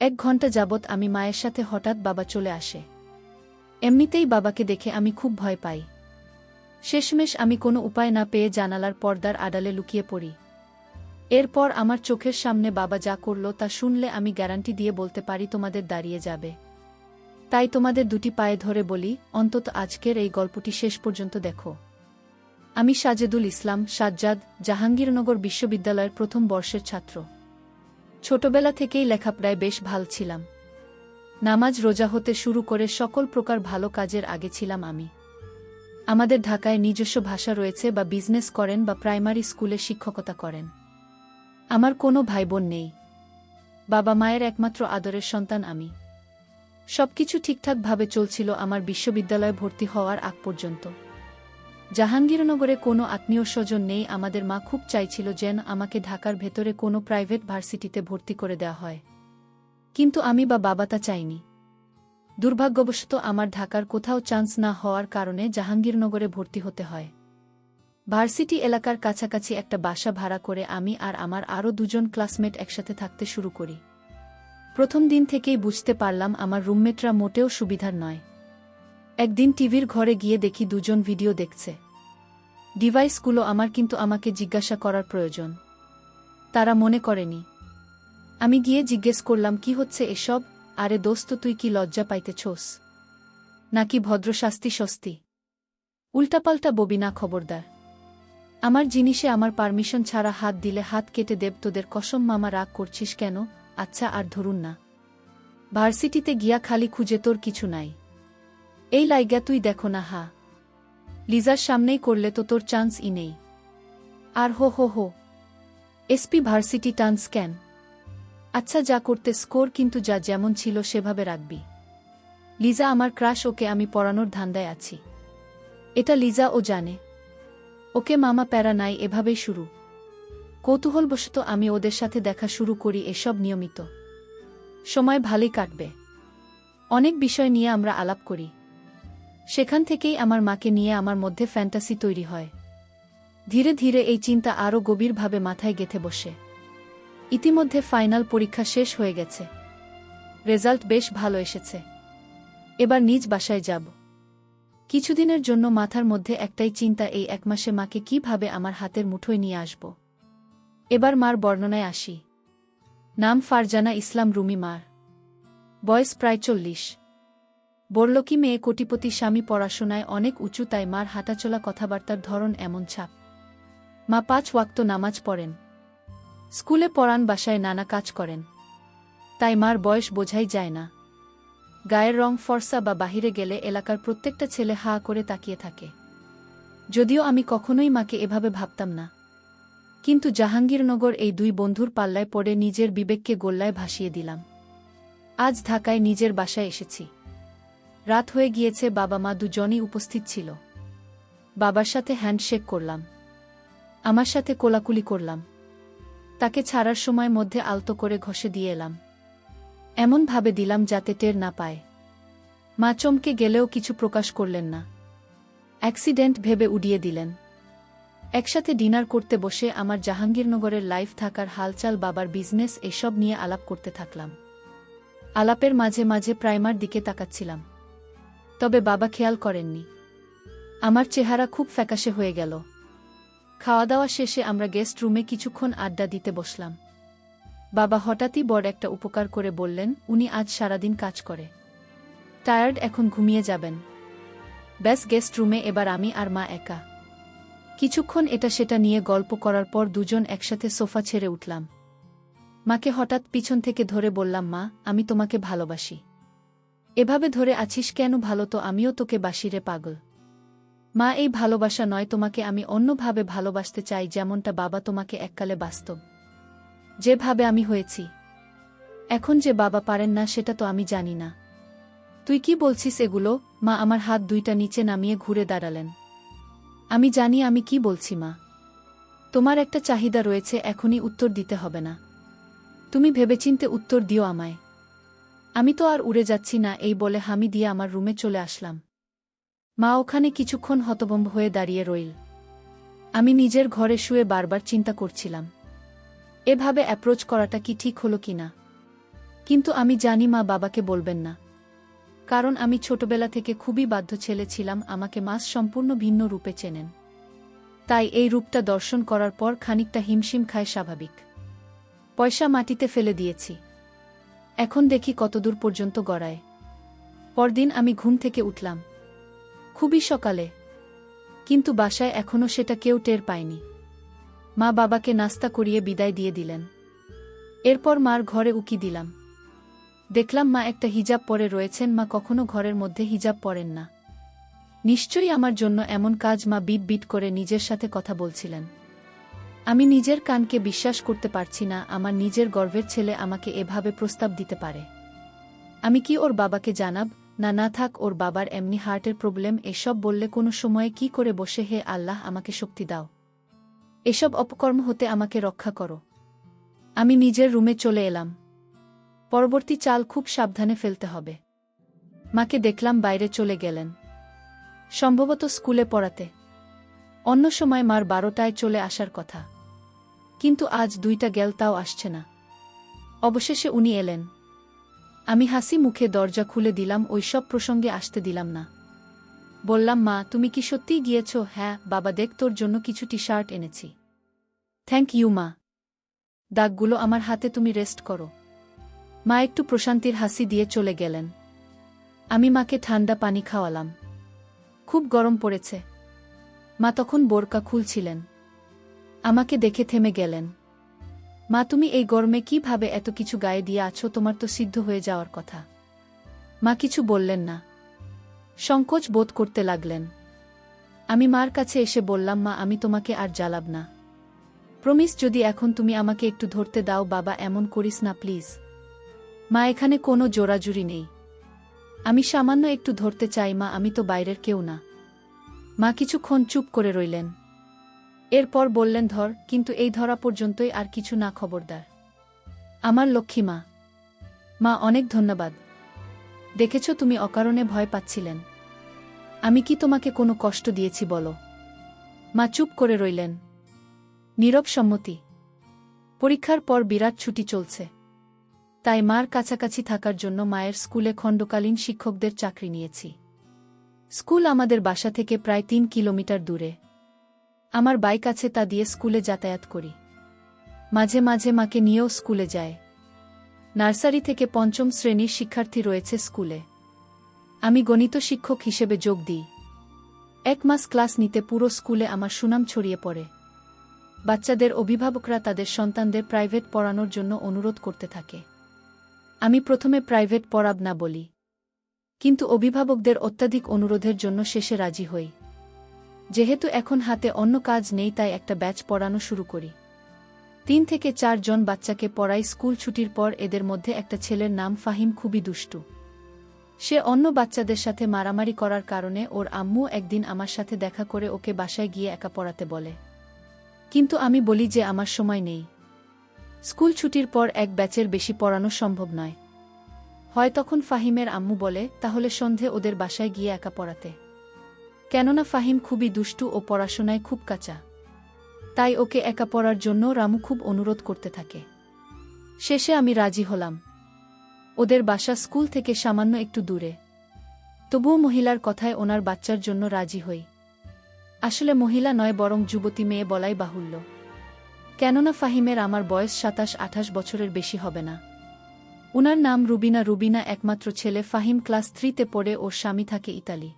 1 ঘণ্টা যাবৎ আমি মায়ের সাথে হঠাৎ বাবা চলে আসে। এমনিতেই বাবাকে দেখে আমি খুব ভয় পাই। শেষমেশ আমি কোনো উপায় না পেয়ে জানালার পর্দার আড়ালে লুকিয়ে পড়ি। এরপর আমার চোখের সামনে বাবা যা করল তা শুনলে আমি গ্যারান্টি দিয়ে বলতে পারি তোমাদের দাঁড়িয়ে যাবে। তাই তোমাদের দুটি পায়ে ধরে বলি, অন্তত আজকের এই গল্পটি শেষ পর্যন্ত দেখো। আমি সাজেদুল ইসলাম সাজ্জাদ, জাহাঙ্গীরনগর বিশ্ববিদ্যালয়ের প্রথম বর্ষের ছাত্র। ছোটবেলা থেকেই লেখাপড়ায় বেশ ভাল ছিলাম। নামাজ রোজা হতে শুরু করে সকল প্রকার ভালো কাজের আগে ছিলাম আমি। আমাদের ঢাকায় নিজস্ব ভাষা রয়েছে, বা বিজনেস করেন বা প্রাইমারি স্কুলে শিক্ষকতা করেন। আমার কোনো ভাইবোন নেই। বাবা মায়ের একমাত্র আদরের সন্তান আমি। সবকিছু ঠিকঠাকভাবে চলছিল আমার বিশ্ববিদ্যালয়ে ভর্তি হওয়ার আগ পর্যন্ত। জাহাঙ্গীরনগরে কোনো আত্মীয় স্বজন নেই। আমাদের মা খুব চাইছিল যেন আমাকে ঢাকার ভেতরে কোনো প্রাইভেট ভার্সিটিতে ভর্তি করে দেওয়া হয়, কিন্তু আমি বা বাবা তা চাইনি। দুর্ভাগ্যবশত আমার ঢাকার কোথাও চান্স না হওয়ার কারণে জাহাঙ্গীরনগরে ভর্তি হতে হয়। ভার্সিটি এলাকার কাছাকাছি একটা বাসা ভাড়া করে আমি আর আমার আরও 2জন ক্লাসমেট একসাথে থাকতে শুরু করি। প্রথম দিন থেকেই বুঝতে পারলাম আমার রুমমেটরা মোটেও সুবিধার নয়। একদিন টিভির ঘরে গিয়ে দেখি 2জন ভিডিও দেখছে। ডিভাইসগুলো আমার, কিন্তু আমাকে জিজ্ঞাসা করার প্রয়োজন তারা মনে করেনি। আমি গিয়ে জিজ্ঞেস করলাম, কি হচ্ছে এসব? আরে দোস্ত, তুই কি লজ্জা পাইতেছোস নাকি ভদ্র শাস্তি স্বস্তি? উল্টাপাল্টা ববি না, খবরদার। আমার জিনিসে আমার পারমিশন ছাড়া হাত দিলে হাত কেটে দেব। তোদের কসম। মামা, রাগ করছিস কেন? আচ্ছা, আর ধরুন না। ভার্সিটিতে গিয়া খালি খুঁজে তোর কিছু নাই, এই লাইগা তুই দেখো না। হা, লিজার সামনেই করলে তো তোর চান্সই নেই। আর হো হো হো, এসপি ভার্সিটি টান্স কেন? আচ্ছা, যা করতে স্কোর, কিন্তু যা যেমন ছিল সেভাবে রাখবি। লিজা আমার ক্রাশ, ওকে আমি পড়ানোর ধান্দায় আছি। এটা লিজা ও জানে। ওকে মামা, প্যারা নাই। এভাবেই শুরু। কৌতূহলবশত আমি ওদের সাথে দেখা শুরু করি। এসব নিয়মিত সময় ভালোই কাটবে। অনেক বিষয় নিয়ে আমরা আলাপ করি। সেখান থেকেই আমার মাকে নিয়ে আমার মধ্যে ফ্যান্টাসি তৈরি হয়। ধীরে ধীরে এই চিন্তা আরও গভীরভাবে মাথায় গেঁথে বসে। ইতিমধ্যে ফাইনাল পরীক্ষা শেষ হয়ে গেছে। রেজাল্ট বেশ ভালো এসেছে। এবার নিজ বাসায় যাব। কিছুদিনের জন্য মাথার মধ্যে একটাই চিন্তা, এই 1 মাসে মাকে কিভাবে আমার হাতের মুঠোয় নিয়ে আসব। এবার মার বর্ণনায় আসি। নাম ফারজানা ইসলাম রুমি। মার বয়স প্রায় 40। বড়লোকি মেয়ে, কোটিপতি স্বামী, পড়াশোনায় অনেক উঁচু, তাই মার হাঁটাচলা কথাবার্তার ধরন এমন ছাপ। মা 5 ওয়াক্ত নামাজ পড়েন, স্কুলে পড়ান, বাসায় নানা কাজ করেন। তাই মার বয়স বোঝাই যায় না। গায়ের রং ফর্সা, বা বাহিরে গেলে এলাকার প্রত্যেকটা ছেলে হা করে তাকিয়ে থাকে। যদিও আমি কখনোই মাকে এভাবে ভাবতাম না, কিন্তু জাহাঙ্গীরনগর এই 2 বন্ধুর পাল্লায় পড়ে নিজের বিবেককে গোল্লায় ভাসিয়ে দিলাম। আজ ঢাকায় নিজের বাসায় এসেছি। রাত হয়ে গিয়েছে। বাবা মা দুজনই উপস্থিত ছিল। বাবার সাথে হ্যান্ডশেক করলাম, আমার সাথে কোলাকুলি করলাম। তাকে ছাড়ার সময় মধ্যে আলতো করে ঘষে দিয়ে এলাম, এমন ভাবে দিলাম যাতে টের না পায়। মা চমকে গেলেও কিছু প্রকাশ করলেন না। অ্যাক্সিডেন্ট ভেবে উড়িয়ে দিলেন। একসাথে ডিনার করতে বসে আমার জাহাঙ্গীরনগরের লাইফ থাকার হালচাল, বাবার বিজনেস, এসব নিয়ে আলাপ করতে থাকলাম। আলাপের মাঝে মাঝে প্রাইমার দিকে তাকাচ্ছিলাম, তবে বাবা খেয়াল করেননি। আমার চেহারা খুব ফ্যাকাশে হয়ে গেল। খাওয়া দাওয়া শেষে আমরা গেস্ট রুমে কিছুক্ষণ আড্ডা দিতে বসলাম। বাবা হঠাৎই বড় একটা উপকার করে বললেন, উনি আজ সারাদিন কাজ করে টায়ার্ড, এখন ঘুমিয়ে যাবেন। ব্যাস, গেস্ট রুমে এবার আমি আর মা একা। কিছুক্ষণ এটা সেটা নিয়ে গল্প করার পর 2জন একসাথে সোফা ছেড়ে উঠলাম। মাকে হঠাৎ পিছন থেকে ধরে বললাম, মা, আমি তোমাকে ভালোবাসি। এভাবে ধরে আছিস কেন? ভালো তো আমিও তোকে বাসি রে পাগল। মা, এই ভালোবাসা নয়, তোমাকে আমি অন্যভাবে ভালোবাসতে চাই, যেমনটা বাবা তোমাকে এককালে বাস্তব যেভাবে আমি হয়েছি। এখন যে বাবা পারেন না সেটা তো আমি জানি না। তুই কি বলছিস এগুলো? মা আমার হাত 2টা নিচে নামিয়ে ঘুরে দাঁড়ালেন। আমি জানি আমি কি বলছি মা। তোমার একটা চাহিদা রয়েছে, এখনই উত্তর দিতে হবে না। তুমি ভেবেচিন্তে উত্তর দিও আমায়। আমি তো আর উড়ে যাচ্ছি না। এই বলে হামি দিয়ে আমার রুমে চলে আসলাম। মা ওখানে কিছুক্ষণ হতভম্ব হয়ে দাঁড়িয়ে রইল। আমি নিজের ঘরে শুয়ে বারবার চিন্তা করছিলাম, এভাবে অ্যাপ্রোচ করাটা কি ঠিক হলো কিনা। কিন্তু আমি জানি মা বাবাকে বলবেন না। কারণ আমি ছোটবেলা থেকে খুবই বাধ্য ছেলে ছিলাম, আমাকে মা সম্পূর্ণ ভিন্ন রূপে চেনেন। তাই এই রূপটা দর্শন করার পর খানিকটা হিমশিম খায় স্বাভাবিক। পয়সা মাটিতে ফেলে দিয়েছি। এখন দেখি কতদূর পর্যন্ত গড়ায়। পরদিন আমি ঘুম থেকে উঠলাম খুবই সকালে, কিন্তু বাসায় এখনও সেটা কেউ টের পায়নি। মা বাবাকে নাস্তা করিয়ে বিদায় দিয়ে দিলেন। এরপর মার ঘরে উকি দিলাম। দেখলাম মা একটা হিজাব পরে রয়েছেন। মা কখনো ঘরের মধ্যে হিজাব পরেন না। নিশ্চয়ই আমার জন্য এমন কাজ। মা বিট বিট করে নিজের সাথে কথা বলছিলেন। আমি নিজের কানকে বিশ্বাস করতে পারছি না, আমার নিজের গর্ভের ছেলে আমাকে এভাবে প্রস্তাব দিতে পারে। আমি কি ওর বাবাকে জানাব? না থাক, ওর বাবার এমনি হার্টের প্রবলেম, এসব বললে কোনো সময়ে কি করে বসে। হে আল্লাহ, আমাকে শক্তি দাও, এসব অপকর্ম হতে আমাকে রক্ষা করো। আমি নিজের রুমে চলে এলাম। পরবর্তী চাল খুব সাবধানে ফেলতে হবে। মাকে দেখলাম বাইরে চলে গেলেন, সম্ভবত স্কুলে পড়াতে। অন্য সময় মার 12টায় চলে আসার কথা, কিন্তু আজ 2টা গেল, তাও আসছে না। অবশেষে উনি এলেন। আমি হাসি মুখে দরজা খুলে দিলাম, ওইসব প্রসঙ্গে আসতে দিলাম না। বললাম, মা তুমি কি সত্যিই গিয়েছ? হ্যাঁ বাবা, দেখ তোর জন্য কিছু টি শার্ট এনেছি। থ্যাংক ইউ মা, দাগগুলো আমার হাতে, তুমি রেস্ট করো। মা একটু প্রশান্তির হাসি দিয়ে চলে গেলেন। আমি মাকে ঠান্ডা পানি খাওয়ালাম। খুব গরম পড়েছে। মা তখন বোরকা খুলছিলেন। আমাকে দেখে থেমে গেলেন। মা তুমি এই গরমে কিভাবে এত কিছু গায়ে দিয়ে আছো? তোমার তো সিদ্ধ হয়ে যাওয়ার কথা। মা কিছু বললেন না, সংকোচ বোধ করতে লাগলেন। আমি মার কাছে এসে বললাম, মা আমি তোমাকে আর জ্বালাব না, প্রমিস। যদি এখন তুমি আমাকে একটু ধরতে দাও। বাবা এমন করিস না প্লিজ। মা এখানে কোনো জোরাজুরি নেই, আমি সামান্য একটু ধরতে চাই মা, আমি তো বাইরের কেউ না। মা কিছুক্ষণ চুপ করে রইলেন। এরপর বললেন, ধর, কিন্তু এই ধরা পর্যন্তই, আর কিছু না, খবরদার। আমার লক্ষ্মী মা। মা অনেক ধন্যবাদ। দেখেছ তুমি অকারণে ভয় পাচ্ছিলেন। আমি কি তোমাকে কোনো কষ্ট দিয়েছি বলো? মা চুপ করে রইলেন। নীরব সম্মতি। পরীক্ষার পর বিরাট ছুটি চলছে, তাই মার কাছাকাছি থাকার জন্য মায়ের স্কুলে খণ্ডকালীন শিক্ষকদের চাকরি নিয়েছি। স্কুল আমাদের বাসা থেকে প্রায় 3 কিলোমিটার দূরে। আমার বাইক আছে, তা দিয়ে স্কুলে যাতায়াত করি। মাঝে মাঝে মাকে নিয়েও স্কুলে যায়। নার্সারি থেকে 5ম শ্রেণীর শিক্ষার্থী রয়েছে স্কুলে। আমি গণিত শিক্ষক হিসেবে যোগ দিই। 1 মাস ক্লাস নিতে পুরো স্কুলে আমার সুনাম ছড়িয়ে পড়ে। বাচ্চাদের অভিভাবকরা তাদের সন্তানদের প্রাইভেট পড়ানোর জন্য অনুরোধ করতে থাকে। আমি প্রথমে প্রাইভেট পড়াব না বলি, কিন্তু অভিভাবকদের অত্যাধিক অনুরোধের জন্য শেষে রাজি হই। যেহেতু এখন হাতে অন্য কাজ নেই, তাই একটা ব্যাচ পড়ানো শুরু করি। 3 থেকে 4 জন বাচ্চাকে পড়াই স্কুল ছুটির পর। এদের মধ্যে একটা ছেলের নাম ফাহিম, খুবই দুষ্টু। সে অন্য বাচ্চাদের সাথে মারামারি করার কারণে ওর আম্মু একদিন আমার সাথে দেখা করে ওকে বাসায় গিয়ে একা পড়াতে বলে, কিন্তু আমি বলি যে আমার সময় নেই। স্কুল ছুটির পর এক ব্যাচের বেশি পড়ানো সম্ভব নয়। হয় তখন ফাহিমের আম্মু বলে, তাহলে সন্ধে ওদের বাসায় গিয়ে একা পড়াতে। কেননা ফাহিম খুবই দুষ্টু ও পড়াশোনায় খুব কাঁচা, তাই ওকে একা পড়ার জন্য রামু খুব অনুরোধ করতে থাকে। শেষে আমি রাজি হলাম। ওদের বাসা স্কুল থেকে সামান্য একটু দূরে, তবুও মহিলার কথায় ওনার বাচ্চার জন্য রাজি হই। আসলে মহিলা নয়, বরং যুবতী মেয়ে বলাই বাহুল্য, কেননা ফাহিমের আমার বয়স 27-28 বছরের বেশি হবে না। উনার নাম রুবিনা। রুবিনা একমাত্র ছেলে। ফাহিম ক্লাস 3-তে পড়ে, ওর স্বামী থাকে ইতালি।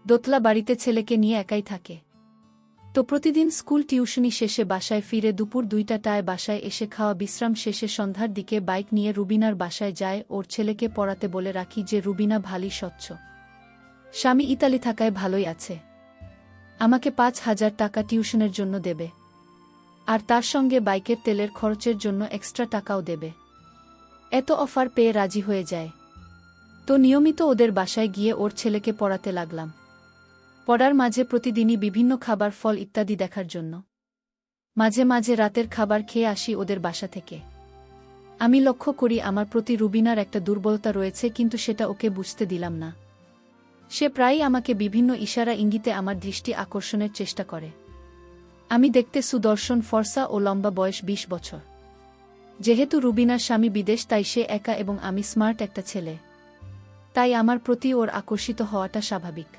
দোতলা বাড়িতে ছেলেকে নিয়ে একাই থাকে। তো প্রতিদিন স্কুল টিউশনি শেষে বাসায় ফিরে দুপুর 2টায় বাসায় এসে খাওয়া বিশ্রাম শেষে সন্ধ্যার দিকে বাইক নিয়ে রুবিনার বাসায় যায়। ওর ছেলেকে পড়াতে বলে রাখি যে রুবিনা ভালোই স্বচ্ছ, স্বামী ইতালি থাকায় ভালোই আছে। আমাকে 5,000 টাকা টিউশনের জন্য দেবে, আর তার সঙ্গে বাইকের তেলের খরচের জন্য এক্সট্রা টাকাও দেবে। এত অফার পেয়ে রাজি হয়ে যায়। তো নিয়মিত ওদের বাসায় গিয়ে ওর ছেলেকে পড়াতে লাগলাম। পড়ার মাঝে প্রতিদিনই বিভিন্ন খাবার, ফল ইত্যাদি দেখার জন্য। মাঝে মাঝে রাতের খাবার খেয়ে আসি ওদের বাসা থেকে। আমি লক্ষ্য করি আমার প্রতি রুবিনার একটা দুর্বলতা রয়েছে, কিন্তু সেটা ওকে বুঝতে দিলাম না। সে প্রায়ই আমাকে বিভিন্ন ইশারা ইঙ্গিতে আমার দৃষ্টি আকর্ষণের চেষ্টা করে। আমি দেখতে সুদর্শন, ফর্সা ও লম্বা, বয়স 20 বছর। যেহেতু রুবিনার স্বামী বিদেশ তাই সে একা এবং আমি স্মার্ট একটা ছেলে। তাই আমার প্রতি ওর আকর্ষিত হওয়াটা স্বাভাবিক।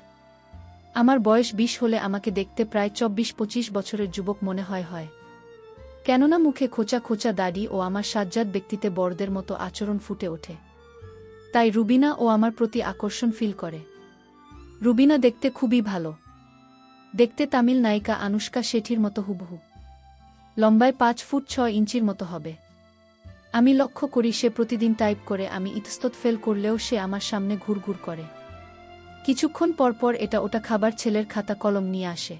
আমার বয়স 20 হলে আমাকে দেখতে প্রায় 24-25 বছরের যুবক মনে হয়। কেননা মুখে খোঁচা খোঁচা দাড়ি ও আমার সাজ্জাদ ব্যক্তিতে বড়দের মতো আচরণ ফুটে ওঠে। তাই রুবিনা ও আমার প্রতি আকর্ষণ ফিল করে। রুবিনা দেখতে খুবই ভালো। দেখতে তামিল নায়িকা আনুশকা শেঠির মতো হুবহু। লম্বায় 5 ফুট 6 ইঞ্চির মতো হবে। আমি লক্ষ্য করি সে প্রতিদিন টাইপ করে, আমি ইতস্তত ফেল করলেও সে আমার সামনে ঘুরঘুর করে। কিছুক্ষণ পরপর এটা ওটা খাবার ছেলের খাতা কলম নিয়ে আসে।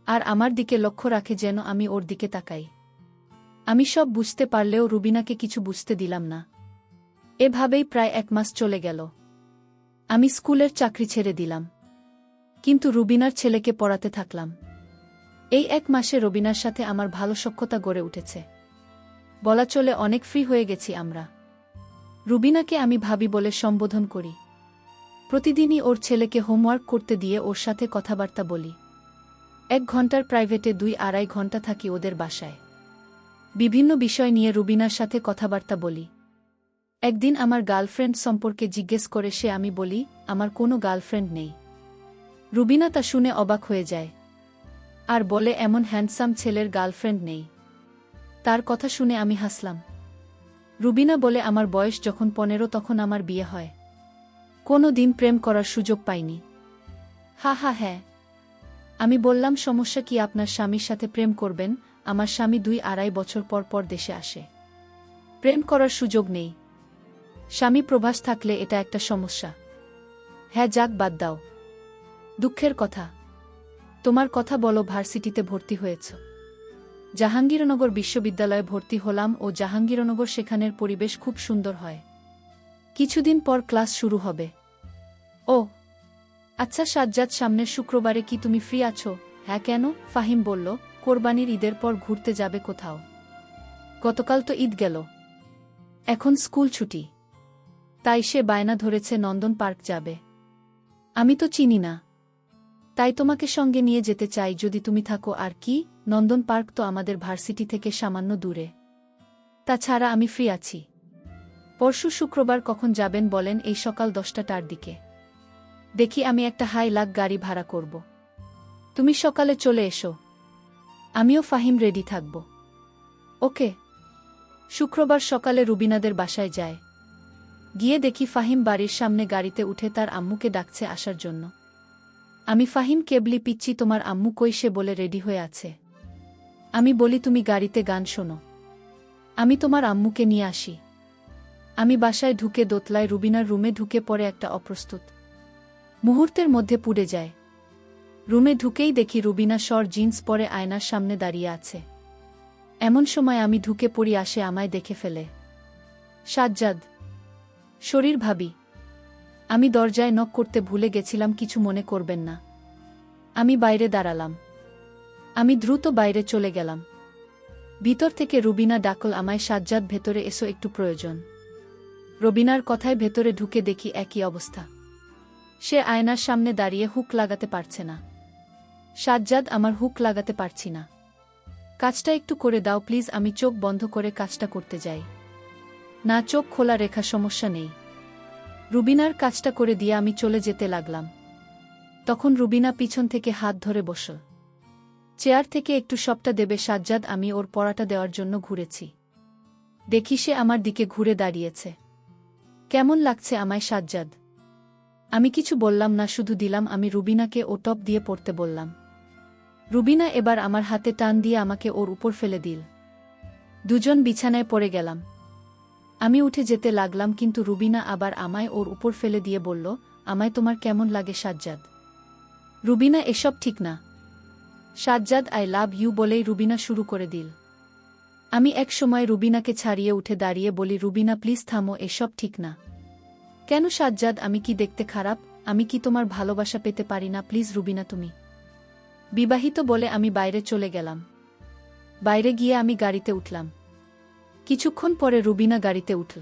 আর আমার দিকে লক্ষ্য রাখে যেন আমি ওর দিকে তাকাই। আমি সব বুঝতে পারলেও রুবিনাকে কিছু বুঝতে দিলাম না। এভাবেই প্রায় 1 মাস চলে গেল। আমি স্কুলের চাকরি ছেড়ে দিলাম। কিন্তু রুবিনার ছেলেকে পড়াতে থাকলাম। এই 1 মাসে রুবিনার সাথে আমার ভালো সখ্যতা গড়ে উঠেছে। বলা চলে অনেক ফ্রি হয়ে গেছি আমরা। রুবিনাকে আমি ভাবি বলে সম্বোধন করি। প্রতিদিনই ওর ছেলেকে হোমওয়ার্ক করতে দিয়ে ওর সাথে কথাবার্তা বলি। 1 ঘন্টার প্রাইভেটে 2-2.5 ঘন্টা থাকি ওদের বাসায়। বিভিন্ন বিষয় নিয়ে রুবিনার সাথে কথাবার্তা বলি। একদিন আমার গার্লফ্রেন্ড সম্পর্কে জিজ্ঞেস করে সে, আমি বলি আমার কোনো গার্লফ্রেন্ড নেই। রুবিনা তা শুনে অবাক হয়ে যায় আর বলে, এমন হ্যান্ডসাম ছেলের গার্লফ্রেন্ড নেই? তার কথা শুনে আমি হাসলাম। রুবিনা বলে, আমার বয়স যখন 15 তখন আমার বিয়ে হয়। কোনো দিন প্রেম করার সুযোগ পাইনি। হ্যাঁ। আমি বললাম, সমস্যা কি, আপনার স্বামীর সাথে প্রেম করবেন? আমার স্বামী 2-2.5 বছর পর পর দেশে আসে। প্রেম করার সুযোগ নেই। স্বামী প্রবাস থাকলে এটা একটা সমস্যা। হ্যাঁ যাক, বাদ দাও। দুঃখের কথা। তোমার কথা বলো, ভার্সিটিতে ভর্তি হয়েছ? জাহাঙ্গীরনগর বিশ্ববিদ্যালয়ে ভর্তি হলাম ও জাহাঙ্গীরনগর, সেখানের পরিবেশ খুব সুন্দর হয়। কিছুদিন পর ক্লাস শুরু হবে। ও আচ্ছা সাজ্জাদ, সামনের শুক্রবারে কি তুমি ফ্রি আছো? হ্যাঁ কেন? ফাহিম বলল, কোরবানির ঈদের পর ঘুরতে যাবে কোথাও? গতকাল তো ঈদ গেল। এখন স্কুল ছুটি। তাই সে বায়না ধরেছে নন্দন পার্ক যাবে। আমি তো চিনি না, তাই তোমাকে সঙ্গে নিয়ে যেতে চাই যদি তুমি থাকো। আর কি, নন্দন পার্ক তো আমাদের ভার্সিটি থেকে সামান্য দূরে। তাছাড়া আমি ফ্রি আছি। পরশু শুক্রবার কখন যাবেন বলেন? এই সকাল 10টার দিকে। দেখি আমি একটা হাই লাখ গাড়ি ভাড়া করব। তুমি সকালে চলে এসো। আমিও ফাহিম রেডি থাকব। ওকে। শুক্রবার সকালে রুবিনাদের বাসায় যায়। গিয়ে দেখি ফাহিম বাড়ির সামনে গাড়িতে উঠে তার আম্মুকে ডাকছে আসার জন্য। আমি, ফাহিম কেবলি পিচ্ছি, তোমার আম্মু কই? সে বলে রেডি হয়ে আছে। আমি বলি, তুমি গাড়িতে গান শোনো, আমি তোমার আম্মুকে নিয়ে আসি। আমি বাসায় ঢুকে দোতলায় রুবিনার রুমে ঢুকে পড়ে একটা অপ্রস্তুত মুহূর্তের মধ্যে পুড়ে যায়। রুমে ঢুকেই দেখি রুবিনা শর্ট জিন্স পরে আয়নার সামনে দাঁড়িয়ে আছে। এমন সময় আমি ঢুকে পড়ি, আসে আমায় দেখে ফেলে। সাজ্জাদ, শরীর ভাবি। আমি দরজায় নক করতে ভুলে গেছিলাম, কিছু মনে করবেন না। আমি বাইরে দাঁড়ালাম। আমি দ্রুত বাইরে চলে গেলাম। ভিতর থেকে রুবিনা ডাকল আমায়, সাজ্জাদ ভেতরে এসো, একটু প্রয়োজন। রুবিনার কথায় ভেতরে ঢুকে দেখি একই অবস্থা। সে আয়নার সামনে দাঁড়িয়ে হুক লাগাতে পারছে না। সাজ্জাদ, আমার হুক লাগাতে পারছি না, কাজটা একটু করে দাও প্লিজ। আমি চোখ বন্ধ করে কাজটা করতে যাই। না, চোখ খোলা রেখা, সমস্যা নেই। রুবিনার কাজটা করে দিয়ে আমি চলে যেতে লাগলাম। তখন রুবিনা পিছন থেকে হাত ধরে বসল। চেয়ার থেকে একটু সবটা দেবে সাজ্জাদ। আমি ওর পড়াটা দেওয়ার জন্য ঘুরেছি। দেখি সে আমার দিকে ঘুরে দাঁড়িয়েছে। কেমন লাগছে আমায় সাজ্জাদ? আমি কিছু বললাম না, শুধু দিলাম আমি রুবিনাকে ও টপ দিয়ে পড়তে বললাম। রুবিনা এবার আমার হাতে টান দিয়ে আমাকে ওর উপর ফেলে দিল। দুজন বিছানায় পড়ে গেলাম। আমি উঠে যেতে লাগলাম, কিন্তু রুবিনা আবার আমায় ওর উপর ফেলে দিয়ে বলল, আমায় তোমার কেমন লাগে সাজ্জাদ? রুবিনা, এসব ঠিক না। সাজ্জাদ, আই লাভ ইউ বলেই রুবিনা শুরু করে দিল। আমি এক সময় রুবিনাকে ছাড়িয়ে উঠে দাঁড়িয়ে বলি, রুবিনা প্লিজ থামো, এসব ঠিক না। কেন সাজ্জাদ, আমি কি দেখতে খারাপ? আমি কি তোমার ভালোবাসা পেতে পারি না? প্লিজ রুবিনা, তুমি বিবাহিত বলে আমি বাইরে চলে গেলাম। বাইরে গিয়ে আমি গাড়িতে উঠলাম। কিছুক্ষণ পরে রুবিনা গাড়িতে উঠল।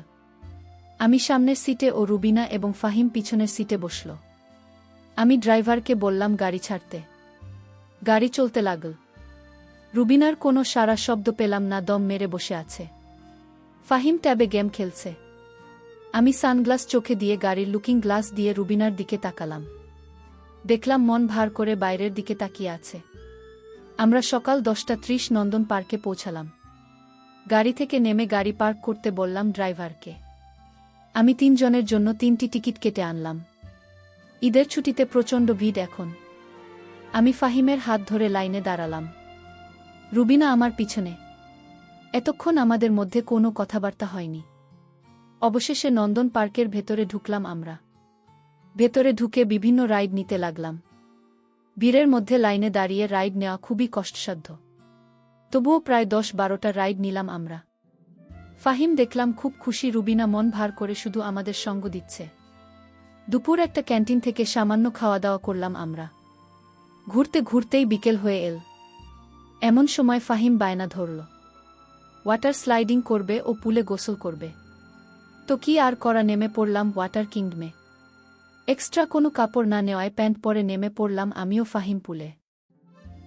আমি সামনের সিটে ও রুবিনা এবং ফাহিম পিছনের সিটে বসল। আমি ড্রাইভারকে বললাম গাড়ি ছাড়তে। গাড়ি চলতে লাগল। রুবিনার কোনো সারা শব্দ পেলাম না, দম মেরে বসে আছে। ফাহিম ট্যাবে গেম খেলছে। আমি সানগ্লাস চোখে দিয়ে গাড়ির লুকিং গ্লাস দিয়ে রুবিনার দিকে তাকালাম। দেখলাম মন ভার করে বাইরের দিকে তাকিয়ে আছে। আমরা সকাল 10:30 নন্দন পার্কে পৌঁছালাম। গাড়ি থেকে নেমে গাড়ি পার্ক করতে বললাম ড্রাইভারকে। আমি 3 জনের জন্য 3টি টিকিট কেটে আনলাম। ঈদের ছুটিতে প্রচণ্ড ভিড় এখন। আমি ফাহিমের হাত ধরে লাইনে দাঁড়ালাম। রুবিনা আমার পিছনে। এতক্ষণ আমাদের মধ্যে কোনো কথাবার্তা হয়নি। অবশেষে নন্দন পার্কের ভেতরে ঢুকলাম আমরা। ভেতরে ঢুকে বিভিন্ন রাইড নিতে লাগলাম। ভিড়ের মধ্যে লাইনে দাঁড়িয়ে রাইড নেওয়া খুবই কষ্টসাধ্য। তবুও প্রায় 10-12টা রাইড নিলাম আমরা। ফাহিম দেখলাম খুব খুশি। রুবিনা মন ভার করে শুধু আমাদের সঙ্গ দিচ্ছে। দুপুর একটা ক্যান্টিন থেকে সামান্য খাওয়া দাওয়া করলাম আমরা। ঘুরতে ঘুরতেই বিকেল হয়ে এল। এমন সময় ফাহিম বায়না ধরল, ওয়াটার স্লাইডিং করবে ও পুলে গোসল করবে। তো কি আর করা, নেমে পড়লাম ওয়াটার কিংডমে। এক্সট্রা কোনো কাপড় না নেওয়ায় প্যান্ট পরে নেমে পড়লাম আমিও ফাহিম পুলে।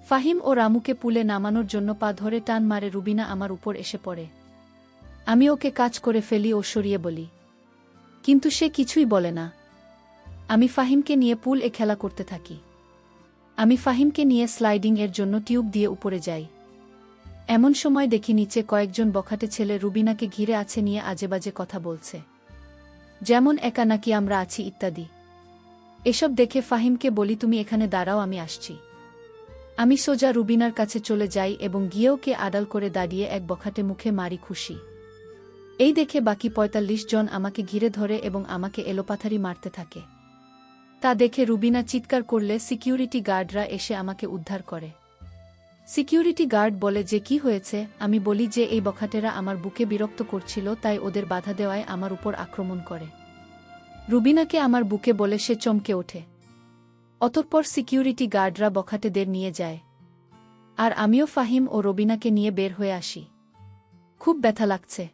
ফাহিম ও রামুকে পুলে নামানোর জন্য পা ধরে টান মারে রুবিনা আমার উপর এসে পড়ে। আমি ওকে কাজ করে ফেলি ও সরিয়ে বলি, কিন্তু সে কিছুই বলে না। আমি ফাহিমকে নিয়ে পুল এ খেলা করতে থাকি। আমি ফাহিমকে নিয়ে স্লাইডিং এর জন্য টিউব দিয়ে উপরে যাই। এমন সময় দেখি নিচে কয়েকজন বখাটে ছেলে রুবিনাকে ঘিরে আছে নিয়ে আজেবাজে কথা বলছে, যেমন একা নাকি আমরা আছি ইত্যাদি। এসব দেখে ফাহিমকে বলি, তুমি এখানে দাঁড়াও, আমি আসছি। আমি সোজা রুবিনার কাছে চলে যাই এবং গিয়েও কে আড়াল করে দাঁড়িয়ে এক বখাটে মুখে মারি খুশি। এই দেখে বাকি 45 জন আমাকে ঘিরে ধরে এবং আমাকে এলোপাথারি মারতে থাকে। তা দেখে রুবিনা চিৎকার করলে সিকিউরিটি গার্ডরা এসে আমাকে উদ্ধার করে। সিকিউরিটি গার্ড বলে যে কি হয়েছে। আমি বলি যে এই বখাটেরা আমার বুকে বিরক্ত করছিল, তাই ওদের বাধা দেওয়ায় আমার উপর আক্রমণ করে। রুবিনাকে আমার বুকে বলে সে চমকে ওঠে। অতঃপর সিকিউরিটি গার্ডরা বখাটেদের নিয়ে যায়, আর আমিও ফাহিম ও রবিনাকে নিয়ে বের হয়ে আসি। খুব ব্যথা লাগছে,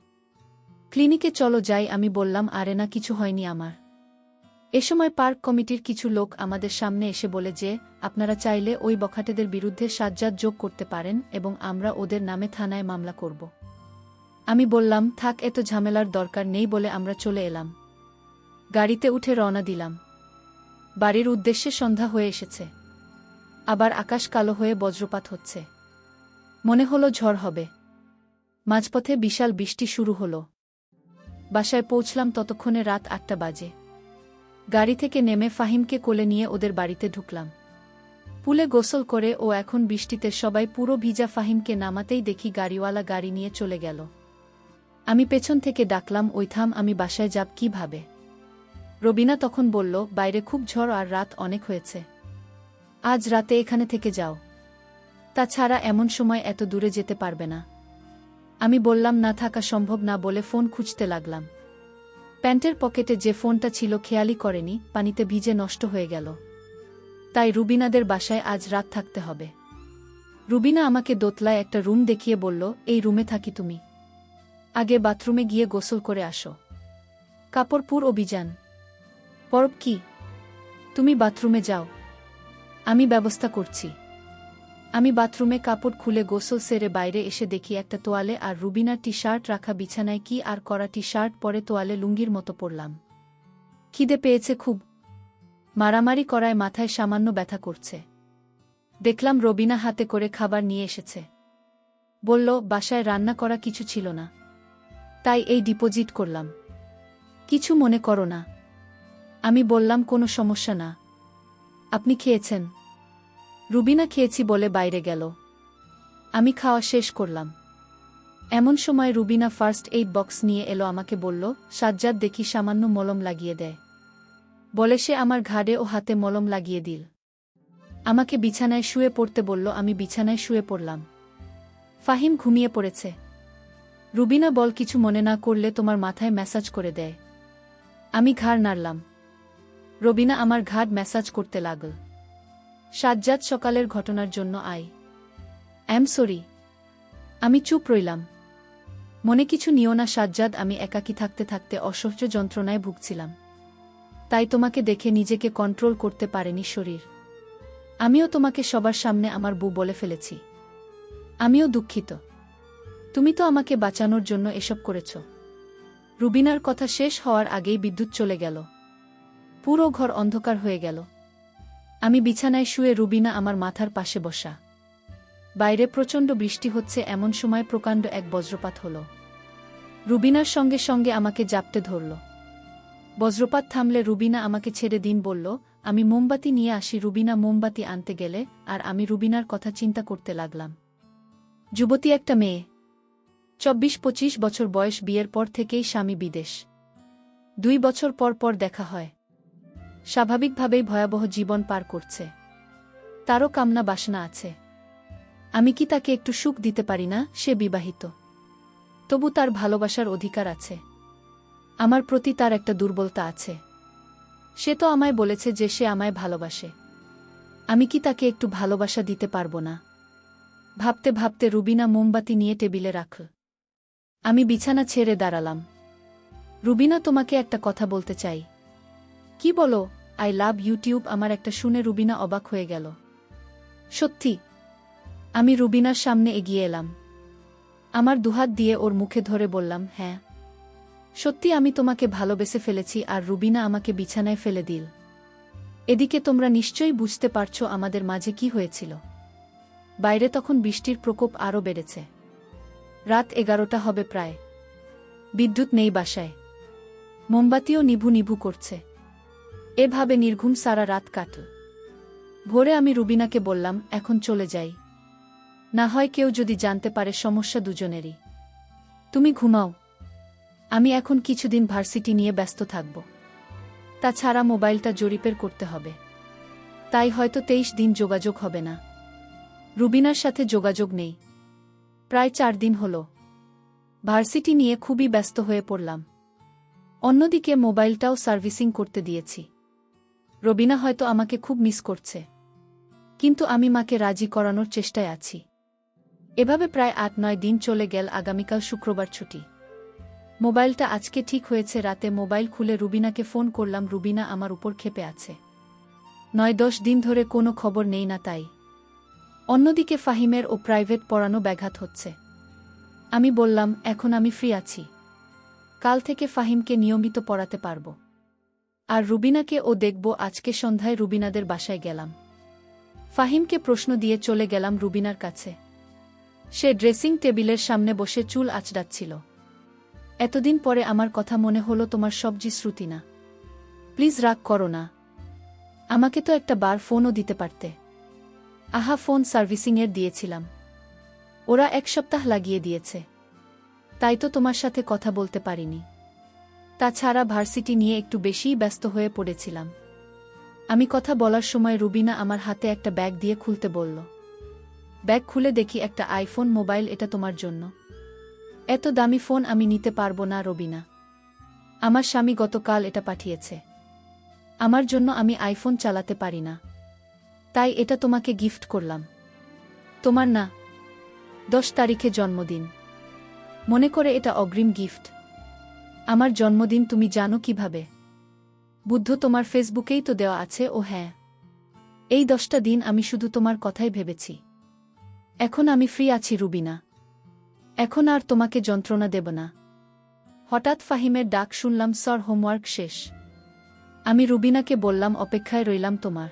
ক্লিনিকে চলো যাই। আমি বললাম, আরে না, কিছু হয়নি আমার। এ সময় পার্ক কমিটির কিছু লোক আমাদের সামনে এসে বলে যে আপনারা চাইলে ওই বখাটেদের বিরুদ্ধে সাজ্জাদ যোগ করতে পারেন এবং আমরা ওদের নামে থানায় মামলা করব। আমি বললাম, থাক, এত ঝামেলার দরকার নেই বলে আমরা চলে এলাম। গাড়িতে উঠে রওনা দিলাম। বাড়ির উদ্দেশ্যে সন্ধ্যা হয়ে এসেছে। আবার আকাশ কালো হয়ে বজ্রপাত হচ্ছে। মনে হলো ঝড় হবে। মাঝপথে বিশাল বৃষ্টি শুরু হলো। বাসায় পৌঁছলাম ততক্ষণে রাত 8টা বাজে। গাড়ি থেকে নেমে ফাহিমকে কোলে নিয়ে ওদের বাড়িতে ঢুকলাম। পুলে গোসল করে ও এখন বৃষ্টিতে সবাই পুরো ভিজা। ফাহিমকে নামাতেই দেখি গাড়িওয়ালা গাড়ি নিয়ে চলে গেল। আমি পেছন থেকে ডাকলাম, ওই থাম, আমি বাসায় যাব কিভাবে? রবিনা তখন বলল, বাইরে খুব ঝড় আর রাত অনেক হয়েছে, আজ রাতে এখানে থেকে যাও। তাছাড়া এমন সময় এত দূরে যেতে পারবে না। আমি বললাম, না, থাকা সম্ভব না বলে ফোন খুঁজতে লাগলাম। প্যান্টের পকেটে যে ফোনটা ছিল খেয়ালই করেনি, পানিতে ভিজে নষ্ট হয়ে গেল। তাই রুবিনাদের বাসায় আজ রাত থাকতে হবে। রুবিনা আমাকে দোতলায় একটা রুম দেখিয়ে বলল, এই রুমে থাকি তুমি। আগে বাথরুমে গিয়ে গোসল করে আসো। কাপড় পুর অভিযান পরব কি? তুমি বাথরুমে যাও, আমি ব্যবস্থা করছি। আমি বাথরুমে কাপড় খুলে গোসল সেরে বাইরে এসে দেখি একটা তোয়ালে আর রুবিনার টি শার্ট রাখা বিছানায়। কি আর করা, টি শার্ট পরে তোয়ালে লুঙ্গির মতো পরলাম। খিদে পেয়েছে খুব। মারামারি করায় মাথায় সামান্য ব্যথা করছে। দেখলাম রবিনা হাতে করে খাবার নিয়ে এসেছে। বলল, বাসায় রান্না করা কিছু ছিল না, তাই এই ডিপোজিট করলাম, কিছু মনে করো না। আমি বললাম, কোনো সমস্যা না। আপনি খেয়েছেন? রুবিনা খেয়েছি বলে বাইরে গেল। আমি খাওয়া শেষ করলাম। এমন সময় রুবিনা ফার্স্ট এইড বক্স নিয়ে এলো। আমাকে বলল, সাজ্জাদ দেখি সামান্য মলম লাগিয়ে দেয়। বলে সে আমার ঘাড়ে ও হাতে মলম লাগিয়ে দিল। আমাকে বিছানায় শুয়ে পড়তে বলল। আমি বিছানায় শুয়ে পড়লাম। ফাহিম ঘুমিয়ে পড়েছে। রুবিনা বল, কিছু মনে না করলে তোমার মাথায় ম্যাসাজ করে দেয়। আমি ঘাড় নাড়লাম। রবিনা আমার ঘাড় ম্যাসাজ করতে লাগল। সাজ্জাদ, সকালের ঘটনার জন্য আই এম সরি। আমি চুপ রইলাম। মনে কিছু নিও না সাজ্জাদ, আমি একাকী থাকতে থাকতে অসহ্য যন্ত্রণায় ভুগছিলাম, তাই তোমাকে দেখে নিজেকে কন্ট্রোল করতে পারেনি শরীর। আমিও তোমাকে সবার সামনে আমার বউ বলে ফেলেছি। আমিও দুঃখিত। তুমি তো আমাকে বাঁচানোর জন্য এসব করেছ। রুবিনার কথা শেষ হওয়ার আগেই বিদ্যুৎ চলে গেল। পুরো ঘর অন্ধকার হয়ে গেল। আমি বিছানায় শুয়ে, রুবিনা আমার মাথার পাশে বসা। বাইরে প্রচণ্ড বৃষ্টি হচ্ছে, এমন সময় প্রকাণ্ড এক বজ্রপাত হল। রুবিনার সঙ্গে সঙ্গে আমাকে জাপটে ধরল। বজ্রপাত থামলে রুবিনা আমাকে ছেড়ে দিন বলল। আমি মোমবাতি নিয়ে আসি। রুবিনা মোমবাতি আনতে গেলে আর আমি রুবিনার কথা চিন্তা করতে লাগলাম। যুবতী একটা মেয়ে, 24-25 বছর বয়স, বিয়ের পর থেকেই স্বামী বিদেশ। 2 বছর পর পর দেখা হয়। স্বাভাবিকভাবেই ভয়াবহ জীবন পার করছে। তারও কামনা বাসনা আছে। আমি কি তাকে একটু সুখ দিতে পারি না? সে বিবাহিত, তবু তার ভালোবাসার অধিকার আছে। আমার প্রতি তার একটা দুর্বলতা আছে। সে তো আমায় বলেছে যে সে আমায় ভালোবাসে। আমি কি তাকে একটু ভালোবাসা দিতে পারব না? ভাবতে ভাবতে রুবিনা মোমবাতি নিয়ে টেবিলে রাখল। আমি বিছানা ছেড়ে দাঁড়ালাম। রুবিনা, তোমাকে একটা কথা বলতে চাই। কি বলো? I love YouTube. আমার একটা শুনে রুবিনা অবাক হয়ে গেল। সত্যি? আমি রুবিনার সামনে এগিয়ে এলাম। আমার দুহাত দিয়ে ওর মুখে ধরে বললাম, হ্যাঁ সত্যি, আমি তোমাকে ভালোবেসে ফেলেছি। আর রুবিনা আমাকে বিছানায় ফেলে দিল। এদিকে তোমরা নিশ্চয়ই বুঝতে পারছো আমাদের মাঝে কি হয়েছিল। বাইরে তখন বৃষ্টির প্রকোপ আরও বেড়েছে। রাত 11টা হবে প্রায়। বিদ্যুৎ নেই বাসায়। মোমবাতিও নিভু নিভু করছে। এভাবে নির্ঘুম সারা রাত কাটল। ভোরে আমি রুবিনাকে বললাম, এখন চলে যাই। না হয় কেউ যদি জানতে পারে, সমস্যা দুজনেরই। তুমি ঘুমাও। আমি এখন কিছুদিন ভার্সিটি নিয়ে ব্যস্ত থাকব। তাছাড়া মোবাইলটা জরিপের করতে হবে। তাই হয়তো 23 দিন যোগাযোগ হবে না। রুবিনার সাথে যোগাযোগ নেই প্রায় 4 দিন হল। ভার্সিটি নিয়ে খুবই ব্যস্ত হয়ে পড়লাম। অন্যদিকে মোবাইলটাও সার্ভিসিং করতে দিয়েছি। রুবিনা হয়তো আমাকে খুব মিস করছে, কিন্তু আমি মাকে রাজি করানোর চেষ্টায় আছি। এভাবে প্রায় 8-9 দিন চলে গেল। আগামীকাল শুক্রবার ছুটি। মোবাইলটা আজকে ঠিক হয়েছে। রাতে মোবাইল খুলে রুবিনাকে ফোন করলাম। রুবিনা আমার উপর ক্ষেপে আছে। 9-10 দিন ধরে কোনো খবর নেই না তাই। অন্যদিকে ফাহিমের ও প্রাইভেট পড়ানো ব্যাঘাত হচ্ছে। আমি বললাম, এখন আমি ফ্রি আছি। কাল থেকে ফাহিমকে নিয়মিত পড়াতে পারব। আর রুবিনাকে ও দেখব। আজকে সন্ধ্যায় রুবিনাদের বাসায় গেলাম। ফাহিমকে প্রশ্ন দিয়ে চলে গেলাম রুবিনার কাছে। সে ড্রেসিং টেবিলের সামনে বসে চুল আঁচড়াচ্ছিল। এতদিন পরে আমার কথা মনে হলো। তোমার সবজি শ্রুতি না, প্লিজ রাগ করো না। আমাকে তো একটা বার ফোনও দিতে পারতে। আহা, ফোন সার্ভিসিংয়ের দিয়েছিলাম। ওরা 1 সপ্তাহ লাগিয়ে দিয়েছে। তাই তো তোমার সাথে কথা বলতে পারিনি। তাছাড়া ভার্সিটি নিয়ে একটু বেশিই ব্যস্ত হয়ে পড়েছিলাম। আমি কথা বলার সময় রুবিনা আমার হাতে একটা ব্যাগ দিয়ে খুলতে বলল। ব্যাগ খুলে দেখি একটা আইফোন মোবাইল। এটা তোমার জন্য। এত দামি ফোন আমি নিতে পারবো না রুবিনা। আমার স্বামী গতকাল এটা পাঠিয়েছে আমার জন্য। আমি আইফোন চালাতে পারি না, তাই এটা তোমাকে গিফট করলাম। তোমার না, 10 তারিখে জন্মদিন। মনে করে এটা অগ্রিম গিফট। আমার জন্মদিন তুমি জানো কিভাবে? বুদ্ধ, তোমার ফেসবুকেই তো দেওয়া আছে। ও হ্যাঁ, এই 10টা দিন আমি শুধু তোমার কথাই ভেবেছি। এখন আমি ফ্রি আছি রুবিনা। এখন আর তোমাকে যন্ত্রণা দেব না। হঠাৎ ফাহিমের ডাক শুনলাম, স্যার হোমওয়ার্ক শেষ। আমি রুবিনাকে বললাম, অপেক্ষায় রইলাম তোমার।